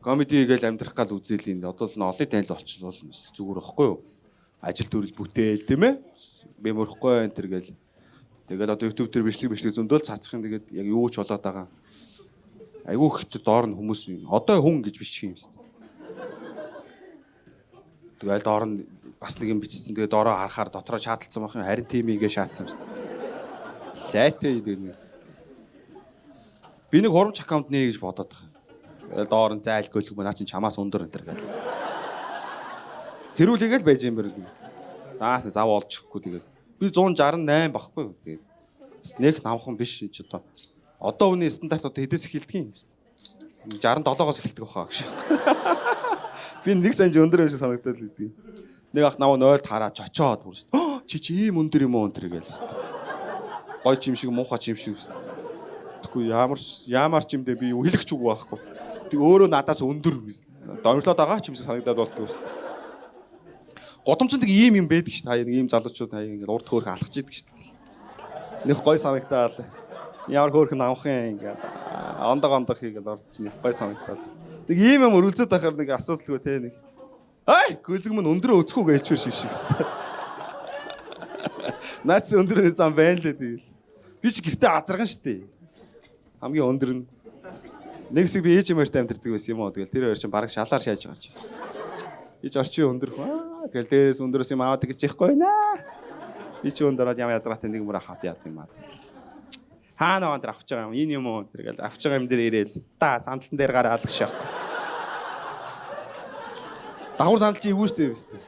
Комеди хийгээл амьдрах гал үзэл энэ одоо л олон танил болчихвол зүгээр байхгүй юу? Ажил төрөл бүтээл тийм ээ? Би мөрөхгүй энэ төр гээл. Тэгээд одоо YouTube дээр бичлэг зөндөөл цацах юм тэгээд яг юу ч болоод байгаа. Айгүй ихтэй доор нь хүмүүс одоо хүн гэж бичих юм шүү дээ. Тэгээд доор нь бас нэг юм бичсэн. Тэгээд доороо харахаар дотроо шаардлагатай байх юм. Харин тийм ингээ шаардсан шүү дээ. Лайтай гэдэг. Би нэг хурамч аккаунт нэ гэж бодоод байгаа. Тэгээд доор нь зайл гөлөг наа чин чамаас өндөр энэ төр гэл. Хэрүүлээгээл байж юм байна. Наас зав олчихгүй тэгээд. Би 168 багхгүй юу. Тэгээд нэг намхан биш ч одоо үний стандарт одоо хэдээс эхэлдэг юм бэ? 67-оос эхэлдэг баха гэж. Би нэг санж өндөр юм шиг санагдаад байдгийг. Нэг ах намаа 0-д хараад очоод бүр шүү дээ. Чи ийм өндөр юм уу өндөр гээл шүү дээ. Гой чим шиг муухай чим шиг шүү дээ. Тэггүй ямар ч юм дэ би хэлэхч үг байхгүй. Тэг өөрөө надаас өндөр домжлоод байгаа ч юм шиг санагдаад болтгоо шүү дээ. Годомчонд ийм юм байдаг шүү дээ. Ийм залуучууд хаяа ингээд урд хөөрх алхаж идэг шүү дээ. Нэг гой санагдаал. Ямар хөөрхөн авахын ингээд ондог хийгээд орж нэг гой санагдаал. Нэг ийм юм өрүүлзээд байхаар нэг асуудалгүй те нэг. Ай, гөлөг мөн өндрөө өцөхүү гээчвэр шиг шүү. Наац өндрөө зам байна лээ тэгэл. Би ч гэртээ азарган шүү дээ. Хамгийн өндөр нь нэг хэсэг би ээж юмартай амьдэрдэг байсан юм уу. Тэгэл тэр хоёр чинь бараг шалаар шааж байгаа ч байсан. Ээж орчин өндөрх аа. Тэгэл дээрээс өндөрөөс юм аваад гэж яахгүй наа. Би ч өндөрөд ямар ядраатай нэг мөр хат яад юм аа. Хаана вандэр авч байгаа юм. Энэ юм уу тэгэл авч байгаа юм дээр ирээл та сандалтан дээр гараа алгаш яах. Давхар сандал чи юу штэ вэ?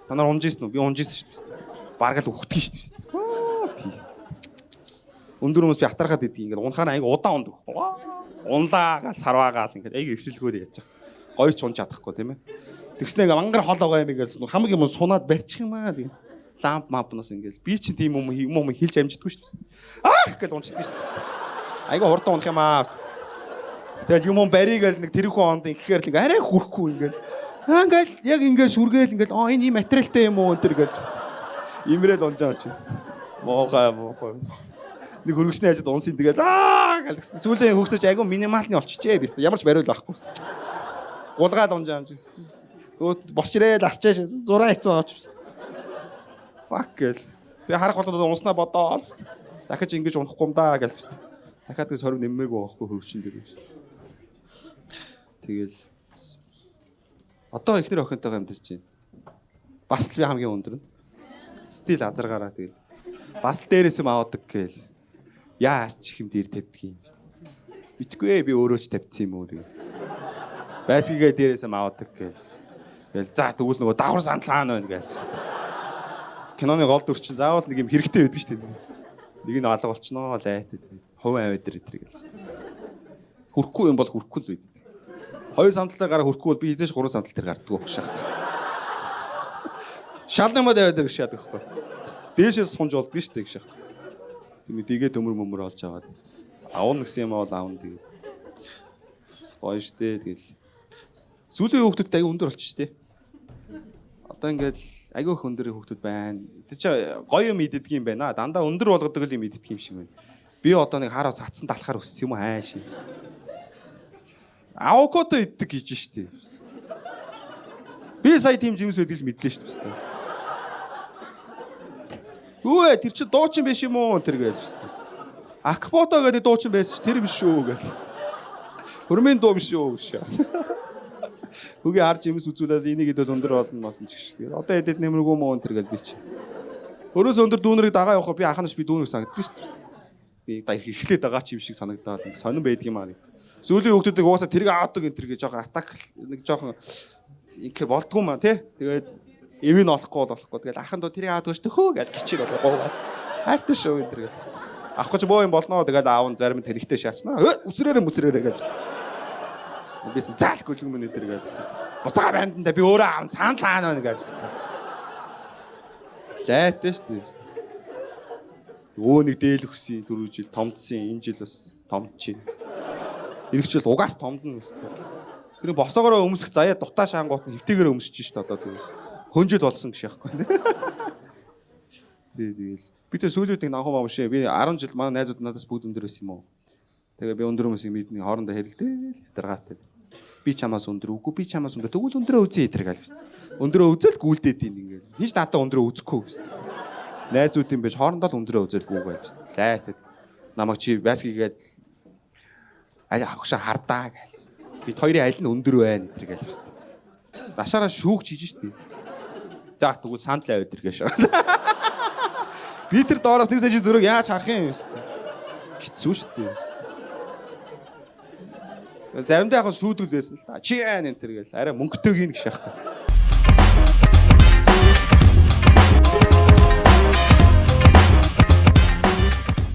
Та нар унжижсэн үү? Би унжижсэн шүү дээ. Бараг л үхтгэн шүү дээ. Өндөр хүмүүс би атархаад идэг ингээд унахаар аяга удаан ундаг. Унлаагаал сарваагаал ингээд аяга эвсэлгөөр яаж байгаа. Гоё ч унж чадахгүй тийм ээ. Тэгснэ ингээ мангар хол байгаа юм ингээд хамаг юм сунаад барьчих юм аа тийм. Ламп мапнаас ингээд би чинь тийм юм хэлж амжидгүй шүү дээ. Аа гэж унждаг шүү дээ. Аяга хурдан унах юм аа. Тэгэл юм баригээл нэг тэрхүү онд ингээр л ингээ арай хүрхгүй ингээд. Ингээл яг ингээд сүргээл ингээд энэ ийм материалтай юм уу энэ гэж. Имрэл унжаа очсон. Моохай. Нэг хөргөчний хажууд унсын тэгээд гэлсэн. Сүүлийн хөргөч айгүй минималны олчихжээ биз дээ. Ямар ч бариул байхгүй. Гулгаад унжаа амжсэн. Өөд босчрээ л арчааш зураа хийцэн авчихсан. Fuck гэлсэн. Тэгээ харах болоод унснаа бодоо. Дахиж ингэж унахгүй юм даа гэлсэн. Дахиад гэж хорив нэммээгүй байхгүй хөргөчн дээр биз. Тэгэл одоо ихнэр охинтойгоо амьдарч байна. Бас л би хамгийн өндөр нь. Стил азаргаараа тэгээд бас л дээрээс юм аваадаг гээл. Яач их юм дээр тавьдаг юм. Битгүй би өөрөө ч тавьсан юм уу тэгээд. Байцгийгээ дээрээс юм аваадаг гээл. Тэгэл за тэгвэл нөгөө давхар сандлаан байна гээл. Киноны гол дүр чинь заавал нэг юм хэрэгтэй байдаг шүү дээ. Нэг нь алга болчихноо лайт. Хувь аваад дээр гэлсэн. Хүрхгүй юм бол хүрхгүй л байдаг. Хоёр сандалтай гараа хүрхгүй бол би хизээш гурван сандал дээр гарддаг байх шахах. Шалнамад аваад дээр гшаад байхгүй. Дээшээс сунж болдго шүү дээ гшах. Тийм тийгээ төмөр олж аваад. Аавн гэсэн юм бол аавн тэгээ. Гоё штэ тэгэл. Сүүлийн хүүхдүүд аяга өндөр болчих штэ. Одоо ингээд аяга их өндөр хүүхдүүд байна. Тэ чи гоё юм иддэг юм байна. Дандаа өндөр болгодог л юм иддэг юм шиг байна. Би одоо нэг хараа цацсан талахаар өссөн юм ааш. Авокадо иддэг гэж штэ. Би сая тийм жимс байдаг л мэдлээ штэ өстой. Үгүй тэр чи дуучин биш юм уу тэр гэж өстой. Акбото гэдэг дуучин байсан ш тэр биш шүү гэл. Хөрмийн дуу биш шүү гэж. Үгүй харж жимс үзүүлээд энийг идэл өндөр болно ч гэж. Одоо эдэд нэмэргүй мөн тэр гэж би чи. Өрөөс өндөр дүүнэрийг дагаа явах би анханаш би дүүнэр санагддаг штэ. Би эхлээд байгаа ч юм шиг санагдаад сонирн байдаг юм аа. Сүүлийн хүүхдүүдийг угаасаа тэрийг авдаг энэ төр гэж жоохон атак нэг жоохон ингэхэр болдгоо маа тий. Тэгээд эвийг олохгүй болохгүй. Тэгэл ахын доо тэрийг аваад өштэй хөө гэж гिचиг болоо. Хайртай шүү энэ төр гэж. Авах гэж боо юм болноо тэгээд аав нь зарим нь тэрэгтэй шаачнаа. Мүсрээрээ гэж. Би заал гөлөг мөн энэ төр гэж. Буцаага байрандаа би өөрөө аав санал хаана байна гэж. Лайтай шүү дээ. Өө нэг дээл өгсөн 4 жил томдсон энэ жил бас томдчихээн. Иргэжэл угаас томдно гэсэн. Тэр босоогоороо өмсөх заяа дутаа шаангууд нь хөвтэйгээр өмсөж шít одоо тэгээс. Хөнжил болсон гэж яахгүй. Тэгэл би тэ сүүлүүд нэг нанхан маамшээ би 10 жил манай найзууд надаас бүгд өндөр байсан юм уу. Тэгээ би өндөр хүмүүсийг мэдний хоорондоо хэрэлдээ ядаргаатай. Би чамаас өндөр үгүй би чамаас өндөр тэгвэл өндрөө үзье тэр гал биз. Өндрөө үзэл гүйлдээд ийн ингээд. Хинч надаа өндрөө үзэхгүй биз. Найзууд юм биш хоорондоо л өндрөө үзэл гүйгээ биз. За тэгэд намайг чи байсгийгээд агшаа хардаа гал биз. Бид хоёрын аль нь өндөр байна тэр гал биз. Нашаараа шүүгч хийж штий. За тэгвэл сандал аваад тэр гээш. Би тэр доороос нэг сая зөрөг яаж харах юм биз. Хэцүү штий биз. Заримдаа яг шүүдэл байсан л та. Чи яа нэ тэр гэл арай мөнгөтэйг ийн гэж яах вэ?